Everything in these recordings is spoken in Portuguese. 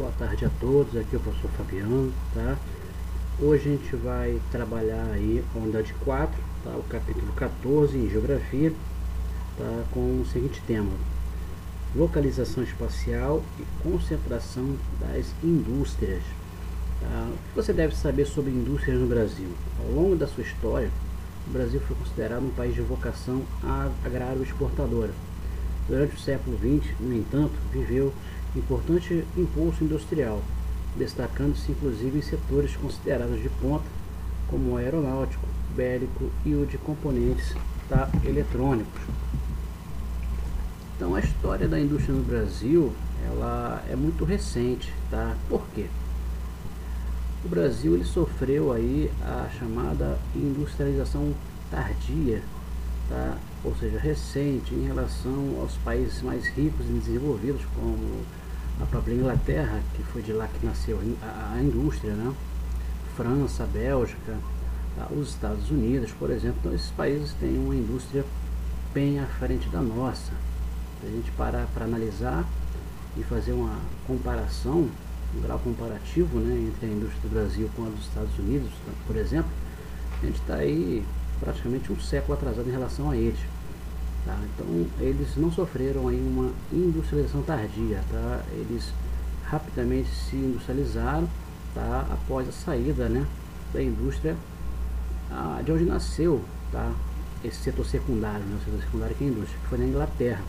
Boa tarde a todos, aqui é o professor Fabiano, tá? Hoje a gente vai trabalhar aí a unidade 4, tá? O capítulo 14 em Geografia, tá? Com o seguinte tema: localização espacial e concentração das indústrias. Tá? O que você deve saber sobre indústrias no Brasil? Ao longo da sua história, o Brasil foi considerado um país de vocação agrário-exportadora. Durante o século XX, no entanto, viveu importante impulso industrial, destacando-se inclusive em setores considerados de ponta, como o aeronáutico, bélico e o de componentes eletrônicos. Então a história da indústria no Brasil, ela é muito recente, tá? Por quê? O Brasil ele sofreu aí a chamada industrialização tardia, tá? Ou seja, recente em relação aos países mais ricos e desenvolvidos, como a própria Inglaterra, que foi de lá que nasceu a indústria, né? França, Bélgica, tá? Os Estados Unidos, por exemplo. Então esses países têm uma indústria bem à frente da nossa. Se a gente parar para analisar e fazer uma comparação, um grau comparativo, né, entre a indústria do Brasil com a dos Estados Unidos, por exemplo, a gente está aí praticamente um século atrasado em relação a eles. Tá? Então eles não sofreram aí uma industrialização tardia, tá? Eles rapidamente se industrializaram, tá? Após a saída, né, da indústria de onde nasceu, tá? Esse setor secundário, né? O setor secundário que é a indústria, que foi na Inglaterra.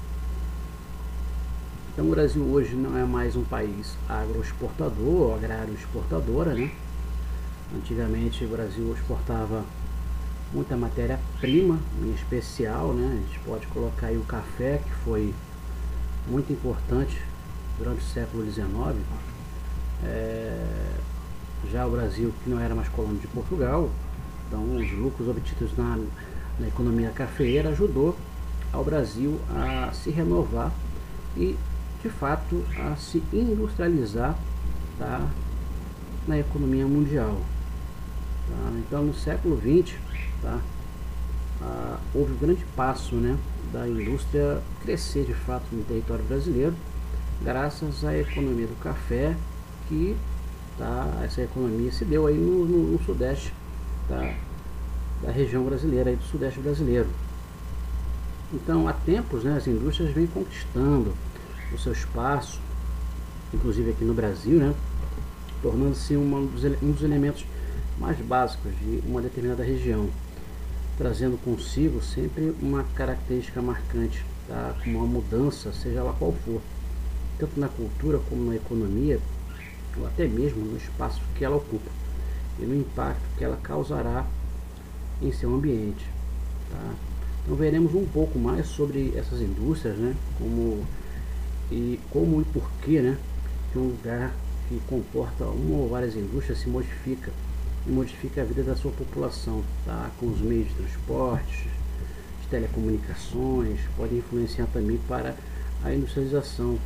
Então o Brasil hoje não é mais um país agroexportador, agrário exportadora, né? Antigamente o Brasil exportava muita matéria-prima, em especial, né? A gente pode colocar aí o café, que foi muito importante durante o século XIX. Já o Brasil, que não era mais colônia de Portugal, então os lucros obtidos na economia cafeeira ajudou ao Brasil a se renovar e de fato a se industrializar, tá? Na economia mundial, tá? Então no século XX, tá? Houve um grande passo, né, da indústria crescer de fato no território brasileiro, graças à economia do café, que essa economia se deu aí no sudeste, tá? Da região brasileira, aí do sudeste brasileiro. Então há tempos, né, as indústrias vêm conquistando o seu espaço, inclusive aqui no Brasil, né, tornando-se um dos elementos mais básicos de uma determinada região, trazendo consigo sempre uma característica marcante, tá? Uma mudança, seja lá qual for, tanto na cultura como na economia, ou até mesmo no espaço que ela ocupa e no impacto que ela causará em seu ambiente, tá? Então veremos um pouco mais sobre essas indústrias, né? Como e porquê, né, que um lugar que comporta uma ou várias indústrias se modifica e modifica a vida da sua população, tá? Com os meios de transporte, de telecomunicações, pode influenciar também para a industrialização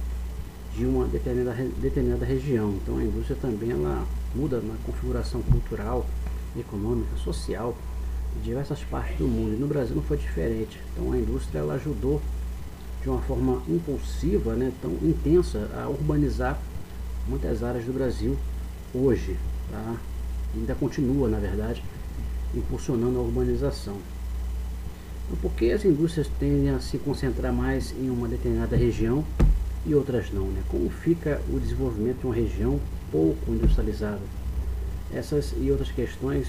de uma determinada região. Então a indústria também ela muda na configuração cultural, econômica, social de diversas partes do mundo, e no Brasil não foi diferente. Então a indústria ela ajudou de uma forma impulsiva, né, tão intensa, a urbanizar muitas áreas do Brasil hoje, tá? Ainda continua, na verdade, impulsionando a urbanização. Então, por que as indústrias tendem a se concentrar mais em uma determinada região e outras não, né? Como fica o desenvolvimento de uma região pouco industrializada? Essas e outras questões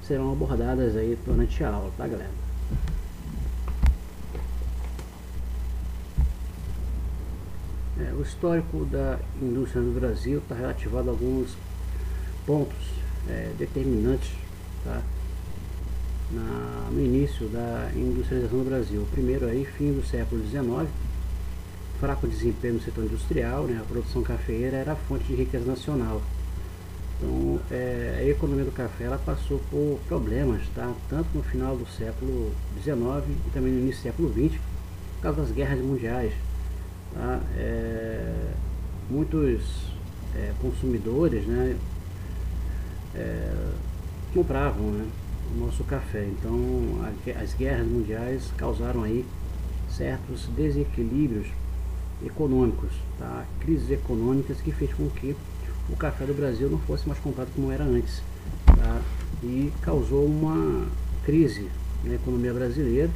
serão abordadas aí durante a aula, tá, galera? O histórico da indústria no Brasil está relativado a alguns pontos determinantes, tá? No início da industrialização do Brasil. O primeiro aí, fim do século XIX, fraco desempenho no setor industrial, né? A produção cafeeira era a fonte de riqueza nacional. Então a economia do café ela passou por problemas, tá? Tanto no final do século XIX e também no início do século XX, por causa das guerras mundiais. Tá? Muitos consumidores, né, compravam, né, o nosso café. Então as guerras mundiais causaram aí certos desequilíbrios econômicos, tá? Crises econômicas que fez com que o café do Brasil não fosse mais comprado como era antes, tá? E causou uma crise na economia brasileira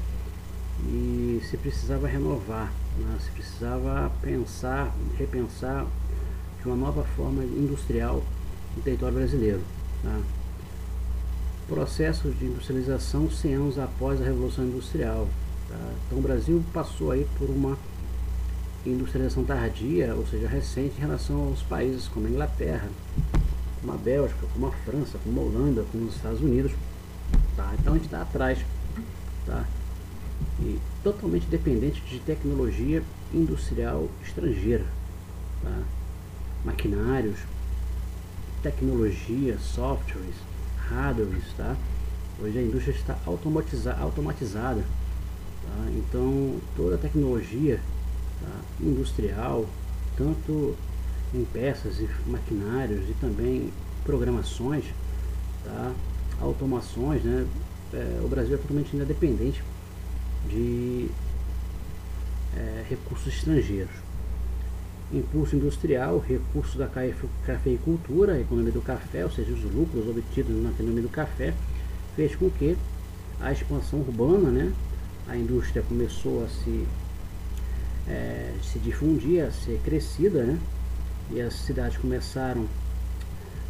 e se precisava renovar, né? Se precisava repensar de uma nova forma industrial no território brasileiro, tá? Processos de industrialização 100 anos após a Revolução Industrial, tá? Então o Brasil passou aí por uma industrialização tardia, ou seja, recente, em relação aos países como a Inglaterra, como a Bélgica, como a França, como a Holanda, como os Estados Unidos, tá? Então a gente está atrás, tá? E totalmente dependente de tecnologia industrial estrangeira, tá? Maquinários, tecnologia, softwares, hardwares, tá? Hoje a indústria está automatizada, tá? Então toda a tecnologia, tá, industrial, tanto em peças e maquinários e também programações, tá, automações, né? O Brasil é totalmente ainda dependente de recursos estrangeiros. Impulso industrial, recursos da cafeicultura, a economia do café, ou seja, os lucros obtidos na economia do café, fez com que a expansão urbana, né, a indústria começou a se difundir, a ser crescida, né, e as cidades começaram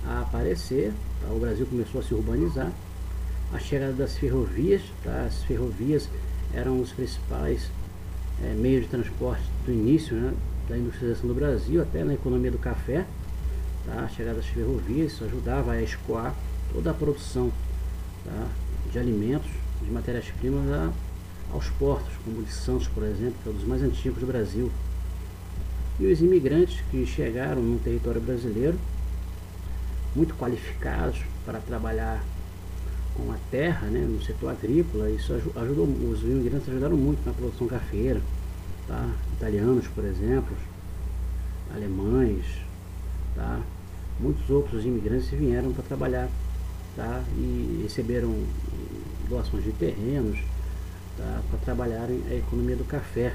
a aparecer, tá, o Brasil começou a se urbanizar, a chegada das ferrovias, tá, as ferrovias eram os principais meios de transporte do início, né, da industrialização do Brasil, até na economia do café, tá? A chegada das ferrovias, isso ajudava a escoar toda a produção, tá, de alimentos, de matérias-primas aos portos, como o de Santos, por exemplo, que é um dos mais antigos do Brasil. E os imigrantes que chegaram no território brasileiro, muito qualificados para trabalhar com a terra, né, no setor agrícola, isso ajudou, os imigrantes ajudaram muito na produção cafeeira, tá? Italianos, por exemplo, alemães, tá? Muitos outros imigrantes vieram para trabalhar, tá? E receberam doações de terrenos, tá? Para trabalharem a economia do café,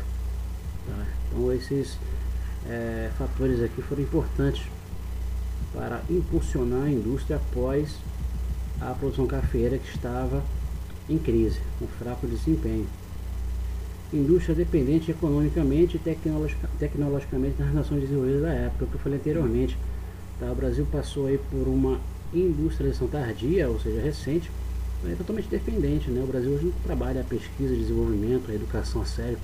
tá? Então esses fatores aqui foram importantes para impulsionar a indústria após a produção cafeeira, que estava em crise, com fraco desempenho. Indústria dependente economicamente e tecnologicamente das nações desenvolvidas da época, que eu falei anteriormente, tá? O Brasil passou aí por uma industrialização tardia, ou seja, recente, é totalmente dependente, né? O Brasil hoje não trabalha a pesquisa, desenvolvimento, a educação a sério,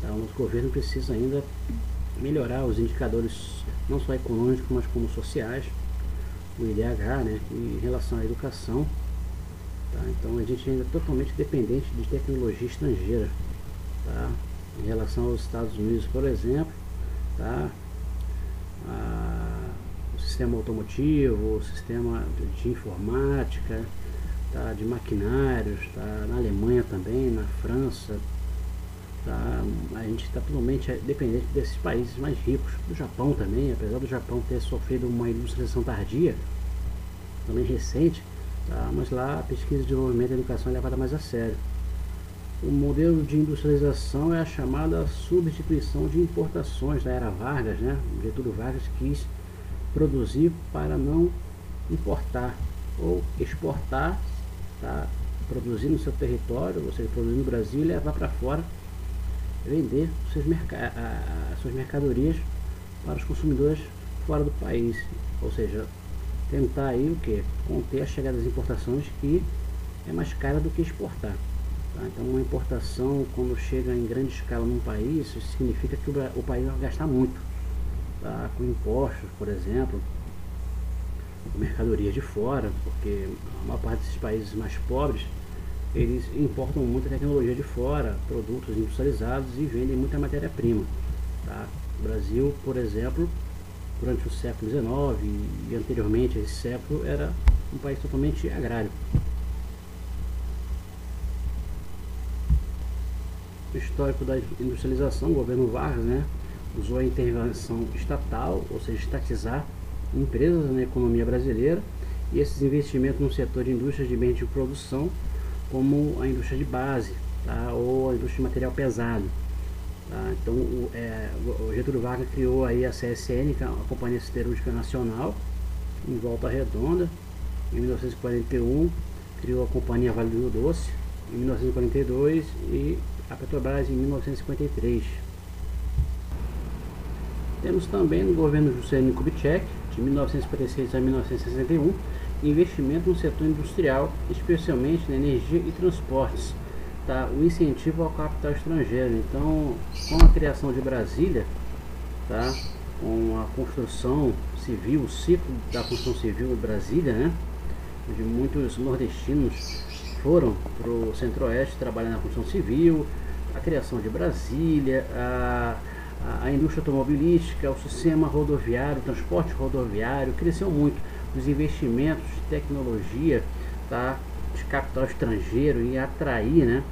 tá? O nosso governo precisa ainda melhorar os indicadores, não só econômicos, mas como sociais, o IDH, né? E em relação à educação, tá? Então a gente ainda é totalmente dependente de tecnologia estrangeira, tá? Em relação aos Estados Unidos, por exemplo, tá? O sistema automotivo, o sistema de informática, tá? De maquinários, tá? Na Alemanha também, na França, tá? A gente está totalmente dependente desses países mais ricos, do Japão também, apesar do Japão ter sofrido uma industrialização tardia, também recente, tá? Mas lá a pesquisa, desenvolvimento e educação é levada mais a sério. O modelo de industrialização é a chamada substituição de importações da era Vargas, né? Getúlio Vargas quis produzir para não importar ou exportar, tá? Produzir no seu território, ou seja, produzir no Brasil e levar para fora, vender as suas mercadorias para os consumidores fora do país, ou seja, tentar aí o que? Conter a chegada das importações, que é mais cara do que exportar. Tá? Então uma importação, quando chega em grande escala num país, isso significa que o país vai gastar muito, tá? Com impostos, por exemplo, com mercadorias de fora, porque a maior parte desses países mais pobres, eles importam muita tecnologia de fora, produtos industrializados, e vendem muita matéria-prima, tá? O Brasil, por exemplo, durante o século XIX e anteriormente a esse século, era um país totalmente agrário. O histórico da industrialização, o governo Vargas, né, usou a intervenção estatal, ou seja, estatizar empresas na economia brasileira, e esses investimentos no setor de indústrias de bens de produção, como a indústria de base, tá, ou a indústria de material pesado, Tá? Então o Getúlio Vargas criou aí a CSN, que é a Companhia Siderúrgica Nacional, em Volta Redonda. Em 1941 criou a Companhia Vale do Rio Doce, em 1942, e a Petrobras em 1953. Temos também no governo Juscelino Kubitschek, de 1956 a 1961, investimento no setor industrial, especialmente na energia e transportes, tá? O incentivo ao capital estrangeiro. Então, com a criação de Brasília, tá? Com a construção civil, o ciclo da construção civil em Brasília, né? Onde muitos nordestinos foram para o Centro-Oeste trabalhar na construção civil, a criação de Brasília, a indústria automobilística, o sistema rodoviário, o transporte rodoviário cresceu muito. Os investimentos de tecnologia, tá, de capital estrangeiro e atrair, né,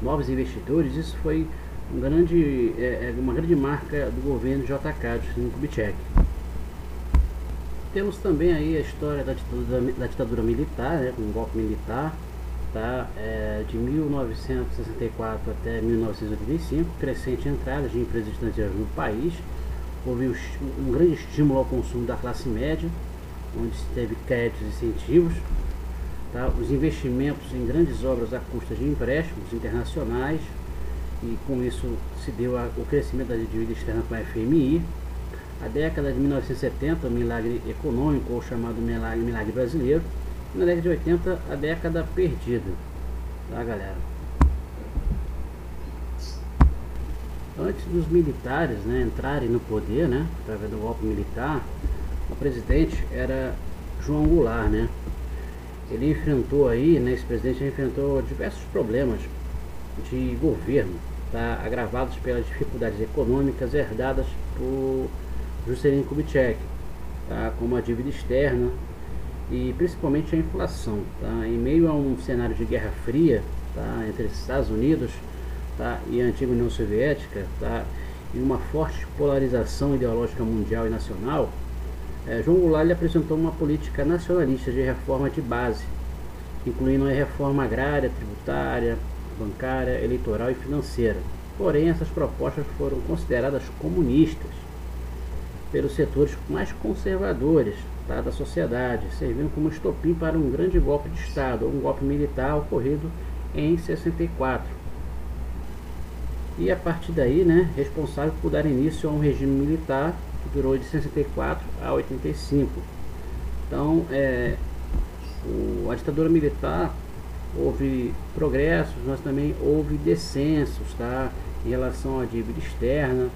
novos investidores, isso foi uma grande marca do governo JK, Juscelino Kubitschek. Temos também aí a história da ditadura militar, né, com um golpe militar, tá, de 1964 até 1985, crescente entrada de empresas estrangeiras no país. Houve um grande estímulo ao consumo da classe média, onde se teve créditos e incentivos, tá, os investimentos em grandes obras à custa de empréstimos internacionais, e com isso se deu o crescimento da dívida externa com a FMI. A década de 1970, o milagre econômico, ou chamado milagre brasileiro. E na década de 80, a década perdida, tá, galera? Antes dos militares, né, entrarem no poder, né, através do golpe militar, o presidente era João Goulart, né? Ele enfrentou aí, né, esse presidente enfrentou diversos problemas de governo, tá, agravados pelas dificuldades econômicas herdadas por Juscelino Kubitschek, tá, como a dívida externa e principalmente a inflação, tá, em meio a um cenário de guerra fria, tá, entre Estados Unidos, tá, e a antiga União Soviética, tá, e uma forte polarização ideológica mundial e nacional. João Goulart ele apresentou uma política nacionalista de reforma de base, incluindo a reforma agrária, tributária, bancária, eleitoral e financeira. Porém, essas propostas foram consideradas comunistas pelos setores mais conservadores, tá, da sociedade, servindo como estopim para um grande golpe de Estado, ou um golpe militar ocorrido em 64. E a partir daí, né, responsável por dar início a um regime militar que durou de 64 a 85. Então, a ditadura militar houve progressos, mas também houve descensos, tá, em relação à dívida externa.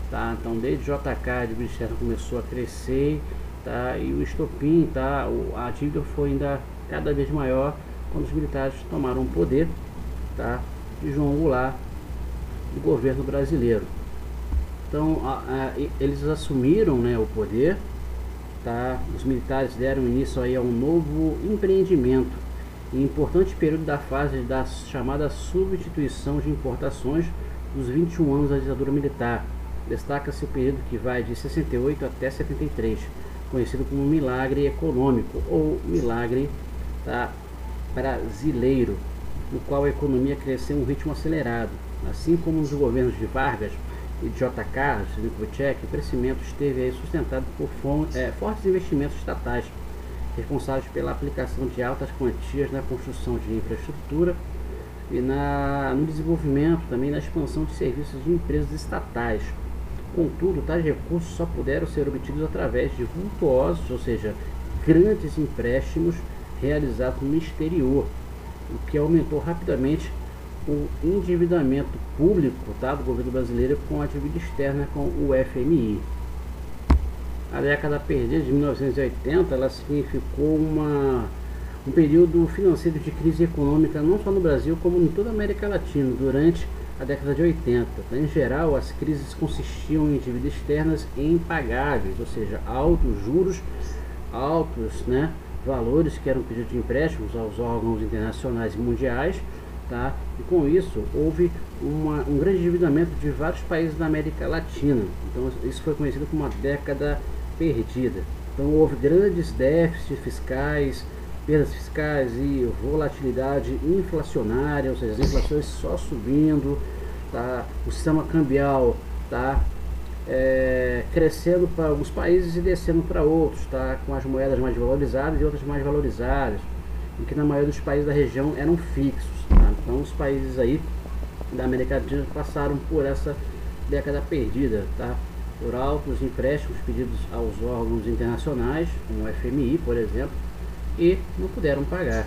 Tá, então desde JK a dívida externa começou a crescer, tá, e o estopim, tá, a dívida foi ainda cada vez maior quando os militares tomaram o poder, tá, de João Goulart, do governo brasileiro. Então eles assumiram, né, o poder, tá, os militares deram início aí a um novo empreendimento, em importante período da fase da chamada substituição de importações dos 21 anos da ditadura militar. Destaca-se o período que vai de 68 até 73, conhecido como milagre econômico ou milagre, tá, brasileiro, no qual a economia cresceu em um ritmo acelerado. Assim como nos governos de Vargas e de JK, Juscelino Kubitschek, o crescimento esteve aí sustentado por fortes investimentos estatais, responsáveis pela aplicação de altas quantias na construção de infraestrutura e no desenvolvimento, também na expansão de serviços de empresas estatais. Contudo, tais recursos só puderam ser obtidos através de vultuosos, ou seja, grandes empréstimos realizados no exterior, o que aumentou rapidamente o endividamento público, tá, do governo brasileiro com a dívida externa com o FMI. A década perdida de 1980 ela significou um período financeiro de crise econômica não só no Brasil como em toda a América Latina durante a década de 80. Em geral, as crises consistiam em dívidas externas impagáveis, ou seja, altos juros, altos, né, valores que eram pedidos de empréstimos aos órgãos internacionais e mundiais, tá? E com isso houve um grande endividamento de vários países da América Latina. Então isso foi conhecido como uma década perdida. Então houve grandes déficits fiscais, perdas fiscais e volatilidade inflacionária, ou seja, as inflações só subindo, tá? O sistema cambial, tá? Crescendo para alguns países e descendo para outros, tá? Com as moedas mais valorizadas e outras mais valorizadas, e que na maioria dos países da região eram fixos, tá? Então os países aí da América Latina passaram por essa década perdida, tá? Por altos empréstimos pedidos aos órgãos internacionais, como o FMI, por exemplo, e não puderam pagar.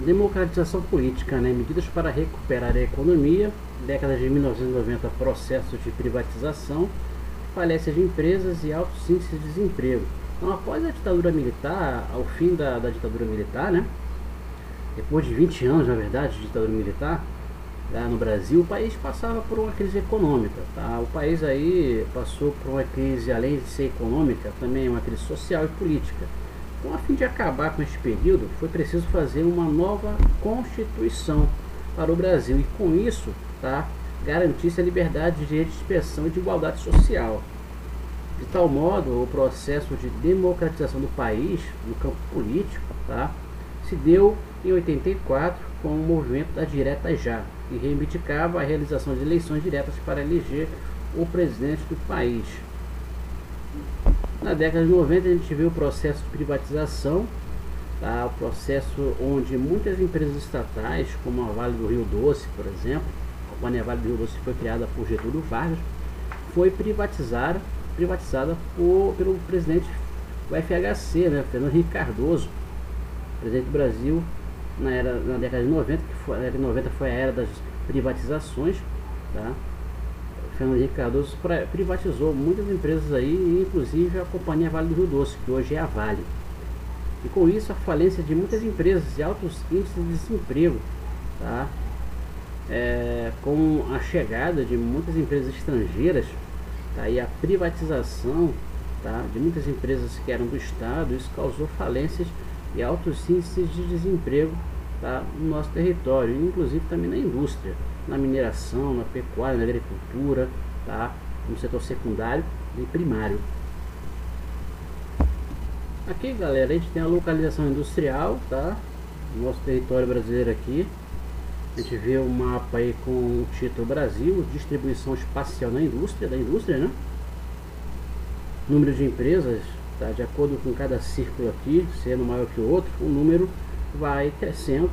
Democratização política, né? Medidas para recuperar a economia, década de 1990, processos de privatização, falência de empresas e altos índices de desemprego. Então, após a ditadura militar, ao fim da ditadura militar, né? Depois de 20 anos, na verdade, de ditadura militar, lá no Brasil, o país passava por uma crise econômica, tá? O país aí passou por uma crise, além de ser econômica, também uma crise social e política. Então, a fim de acabar com este período, foi preciso fazer uma nova Constituição para o Brasil e, com isso, tá, garantisse a liberdade de direito de expressão e de igualdade social. De tal modo, o processo de democratização do país no campo político, tá, se deu em 84 com o movimento da Direta Já, que reivindicava a realização de eleições diretas para eleger o presidente do país. Na década de 90 a gente viu o processo de privatização, tá? O processo onde muitas empresas estatais, como a Vale do Rio Doce, por exemplo, a Companhia Vale do Rio Doce foi criada por Getúlio Vargas, foi privatizada pelo presidente do FHC, né, Fernando Henrique Cardoso, presidente do Brasil na década de 90, a década de 90 foi a era das privatizações, tá? Fernando Henrique Cardoso privatizou muitas empresas aí, inclusive a Companhia Vale do Rio Doce, que hoje é a Vale. E com isso a falência de muitas empresas e altos índices de desemprego, tá? Com a chegada de muitas empresas estrangeiras, tá? E a privatização, tá, de muitas empresas que eram do Estado, isso causou falências e altos índices de desemprego, tá, no nosso território, inclusive também na indústria, na mineração, na pecuária, na agricultura, tá, no setor secundário e primário. Aqui, galera, a gente tem a localização industrial, tá, no nosso território brasileiro aqui. A gente vê um mapa aí com o título Brasil, distribuição espacial na indústria, né? Número de empresas, tá, de acordo com cada círculo aqui, sendo maior que o outro, o número vai crescendo,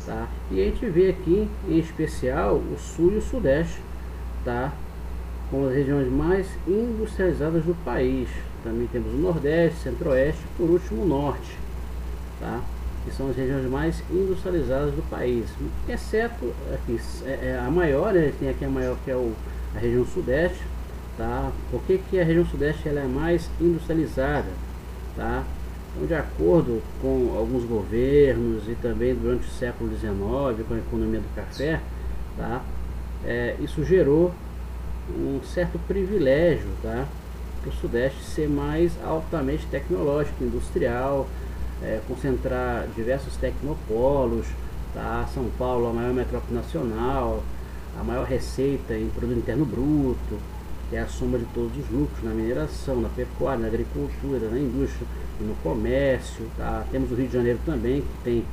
tá? E a gente vê aqui, em especial, o sul e o sudeste, tá, como as regiões mais industrializadas do país. Também temos o nordeste, centro-oeste e por último o norte, tá, que são as regiões mais industrializadas do país, exceto aqui, a maior, né? Tem aqui a maior, que é a região sudeste, tá? Por que a região sudeste ela é mais industrializada, tá? Então, de acordo com alguns governos e também durante o século XIX, com a economia do café, tá? Isso gerou um certo privilégio, tá, para o Sudeste ser mais altamente tecnológico, industrial, concentrar diversos tecnopolos, tá? São Paulo, a maior metrópole nacional, a maior receita em produto interno bruto, que é a soma de todos os lucros na mineração, na pecuária, na agricultura, na indústria e no comércio, tá? Temos o Rio de Janeiro também, que tem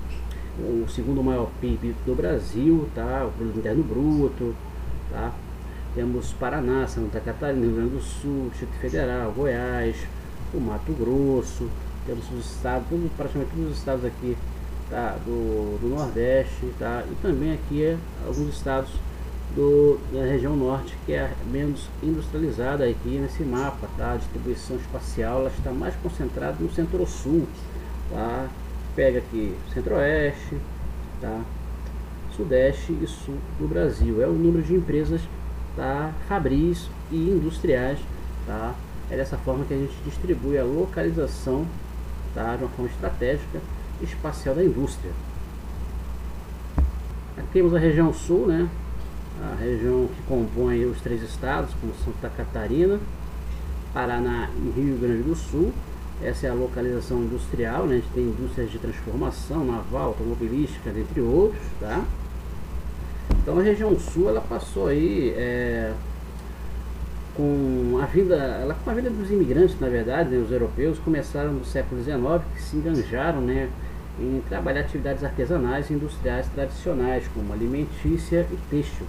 o segundo maior PIB do Brasil, tá? O produto interno bruto, tá? Temos Paraná, Santa Catarina, Rio Grande do Sul, Distrito Federal, Goiás, o Mato Grosso, temos os estados, praticamente todos os estados aqui, tá, do Nordeste, tá? E também aqui alguns estados da região norte, que é menos industrializada aqui nesse mapa, tá? A distribuição espacial ela está mais concentrada no centro-sul, tá? Pega aqui centro-oeste, tá? Sudeste e sul do Brasil. É o número de empresas, tá, fabris e industriais, tá? É dessa forma que a gente distribui a localização, tá, de uma forma estratégica espacial da indústria. Aqui temos a região sul, né? A região que compõe os três estados, como Santa Catarina, Paraná e Rio Grande do Sul. Essa é a localização industrial, né? A gente tem indústrias de transformação, naval, automobilística, entre outros, tá? Então a região sul ela passou aí com a vida dos imigrantes, na verdade, né? Os europeus começaram no século XIX, que se enganjaram, né, em trabalhar atividades artesanais e industriais tradicionais, como alimentícia e têxtil,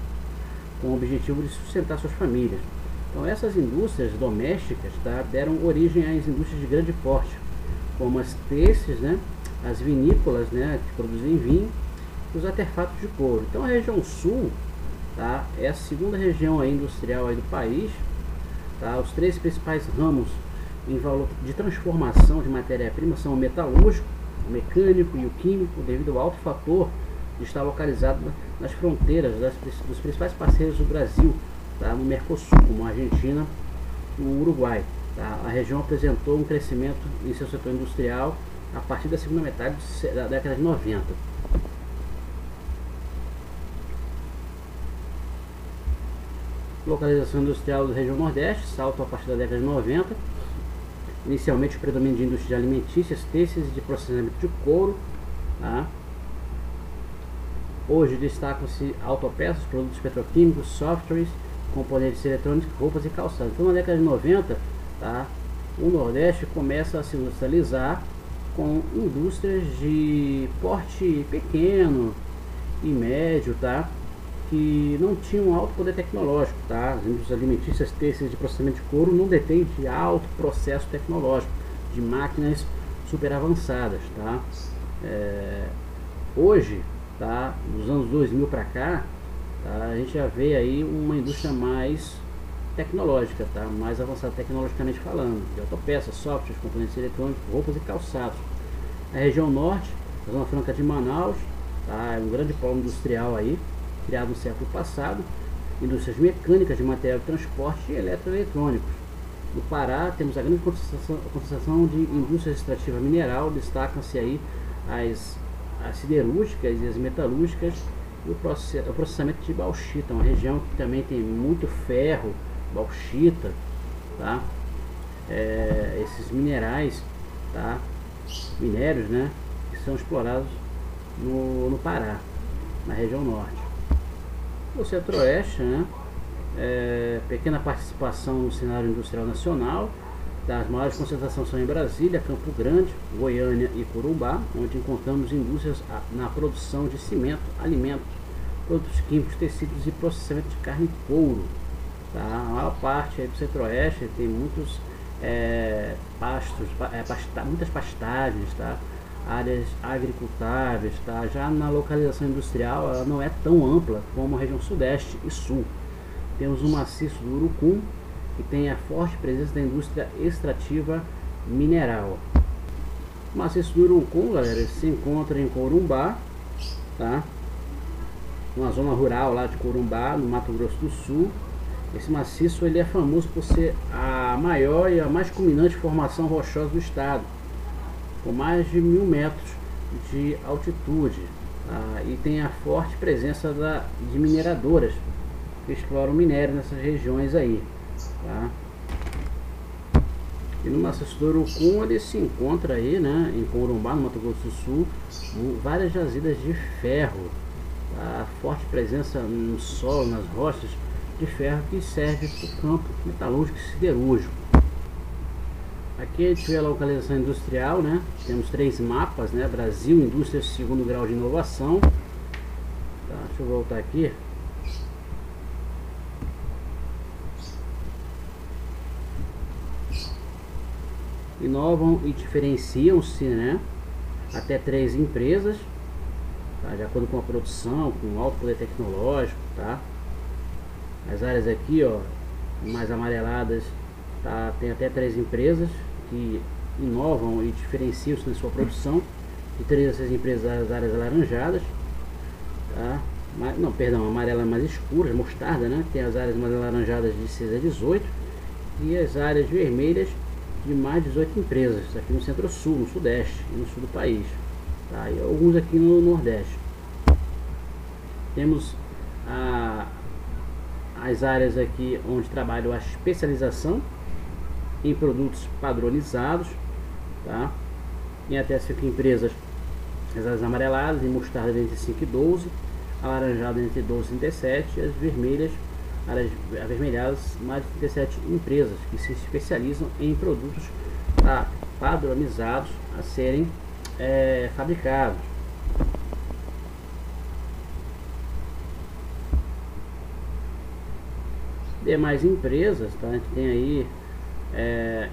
com o objetivo de sustentar suas famílias. Então essas indústrias domésticas, tá, deram origem às indústrias de grande porte, como as têxteis, né, as vinícolas, né, que produzem vinho, e os artefatos de couro. Então a região sul, tá, é a segunda região aí industrial aí do país. Tá? Os três principais ramos em valor de transformação de matéria-prima são o metalúrgico, o mecânico e o químico, devido ao alto fator de estar localizado nas fronteiras dos principais parceiros do Brasil, tá? No Mercosul, como a Argentina e o Uruguai. Tá? A região apresentou um crescimento em seu setor industrial a partir da segunda metade da década de 90. Localização industrial da região Nordeste, salto a partir da década de 90. Inicialmente o predomínio de indústrias alimentícias, têxteis e de processamento de couro. Tá? Hoje destacam-se autopeças, produtos petroquímicos, softwares, componentes eletrônicos, roupas e calçados. Então na década de 90, tá, o Nordeste começa a se industrializar com indústrias de porte pequeno e médio, tá? Que não tinham alto poder tecnológico, tá? As indústrias alimentícias, têxteis de processamento de couro não detêm de alto processo tecnológico, de máquinas super avançadas, tá? Hoje, tá, dos anos 2000 para cá, tá, a gente já vê aí uma indústria mais tecnológica, tá? Mais avançada tecnologicamente falando, de autopeças, softwares, componentes eletrônicos, roupas e calçados. A região norte, a Zona Franca de Manaus, tá, é um grande polo industrial aí, criado no século passado, indústrias mecânicas de material de transporte e eletroeletrônicos. No Pará temos a grande concentração de indústrias extrativa mineral, destacam-se aí as siderúrgicas e as metalúrgicas e o processamento de bauxita, uma região que também tem muito ferro, bauxita, tá? Esses minerais, tá? Minérios, né, que são explorados no Pará, na região norte. O Centro-Oeste, né, pequena participação no cenário industrial nacional. As maiores concentrações são em Brasília, Campo Grande, Goiânia e Corumbá, onde encontramos indústrias na produção de cimento, alimentos, produtos químicos, tecidos e processamento de carne e couro. Tá? A maior parte aí do Centro-Oeste tem muitos pastos, muitas pastagens, tá? Áreas agricultáveis, tá? Já na localização industrial ela não é tão ampla como a região Sudeste e Sul. Temos o maciço do Urucum, que tem a forte presença da indústria extrativa mineral. O maciço do Urucum, galera, se encontra em Corumbá, tá? Uma zona rural lá de Corumbá, no Mato Grosso do Sul. Esse maciço ele é famoso por ser a maior e a mais culminante formação rochosa do estado, com mais de 1000 metros de altitude, tá? E tem a forte presença de mineradoras que exploram minério nessas regiões aí, tá? E no maciço do Urucum ele se encontra aí, né, em Corumbá, no Mato Grosso do Sul, várias jazidas de ferro, tá? Forte presença no solo, nas rochas de ferro, que serve para o campo metalúrgico e siderúrgico. Aqui a gente vê a localização industrial, né? Temos 3 mapas, né? Brasil, indústrias segundo grau de inovação. Tá, deixa eu voltar aqui. Inovam e diferenciam-se, né? Até 3 empresas, tá? De acordo com a produção, com alto poder tecnológico, tá? As áreas aqui, ó, mais amareladas, tá? Tem até 3 empresas que inovam e diferenciam-se na sua produção. E 3 dessas empresas, as áreas alaranjadas, tá? Não, perdão, amarela mais escura, mostarda, né? Tem as áreas mais alaranjadas de 6 a 18 e as áreas vermelhas de mais de 18 empresas, aqui no Centro-Sul, no Sudeste e no Sul do país, tá? E alguns aqui no Nordeste. Temos as áreas aqui onde trabalham a especialização em produtos padronizados, tá? Em até 5 empresas, as áreas amareladas em mostarda entre 5 e 12, alaranjada entre 12 e 37, e as vermelhas, áreas avermelhadas, mais de 37 empresas que se especializam em produtos, tá, padronizados a serem fabricados. Demais empresas, tá? A gente tem aí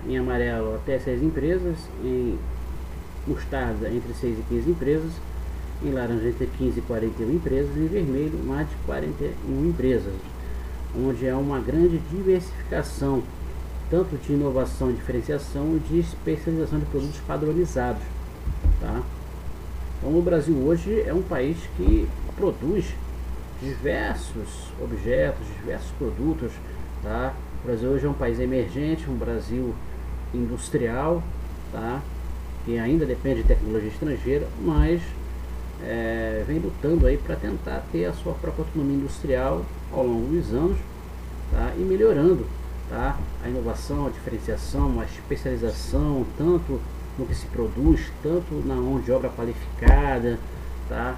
em amarelo até 6 empresas, em mostarda entre 6 e 15 empresas, em laranja entre 15 e 41 empresas, e em vermelho mais de 41 empresas, onde há uma grande diversificação, tanto de inovação e diferenciação, e de especialização de produtos padronizados, tá? Então o Brasil hoje é um país que produz diversos objetos, diversos produtos, tá? O Brasil hoje é um país emergente, um Brasil industrial, tá? Que ainda depende de tecnologia estrangeira, mas vem lutando aí para tentar ter a sua própria autonomia industrial ao longo dos anos, tá? E melhorando, tá? A inovação, a diferenciação, a especialização, tanto no que se produz, tanto na mão de obra qualificada, tá?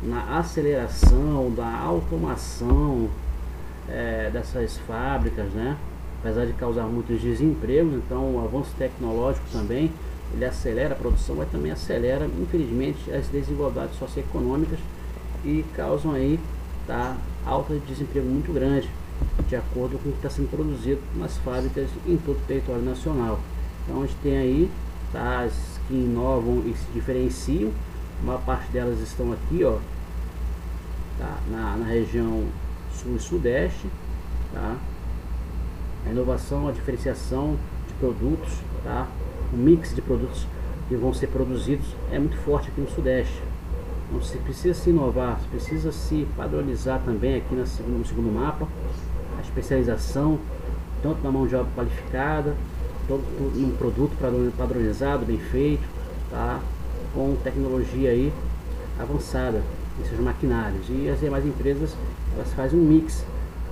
Na aceleração, da automação dessas fábricas, né? Apesar de causar muitos desempregos, então o avanço tecnológico também ele acelera a produção, mas também acelera, infelizmente, as desigualdades socioeconômicas e causam aí, tá, alta de desemprego muito grande, de acordo com o que está sendo produzido nas fábricas em todo o território nacional. Então a gente tem aí, tá, as que inovam e se diferenciam. Uma parte delas estão aqui, ó, tá, na região sul e sudeste, tá? A inovação, a diferenciação de produtos, tá? O mix de produtos que vão ser produzidos é muito forte aqui no sudeste. Então se precisa se inovar, se precisa se padronizar também aqui no segundo mapa, a especialização, tanto na mão de obra qualificada, todo num produto padronizado, bem feito, tá? Com tecnologia aí avançada nesses maquinários. E as demais empresas, elas fazem um mix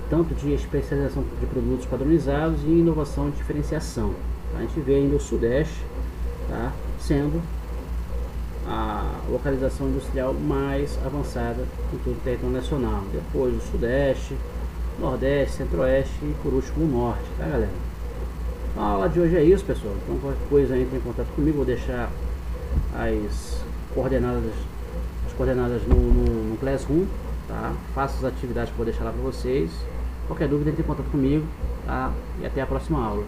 tanto de especialização de produtos padronizados e inovação e diferenciação. A gente vê ainda o sudeste, tá, sendo a localização industrial mais avançada em todo o território nacional. Depois o sudeste, nordeste, centro-oeste e por último o norte, tá, galera? Então a aula de hoje é isso, pessoal. Então qualquer coisa entre em contato comigo, vou deixar as coordenadas no Classroom, tá? Faça as atividades que eu vou deixar lá para vocês. Qualquer dúvida entre em contato comigo, tá? E até a próxima aula.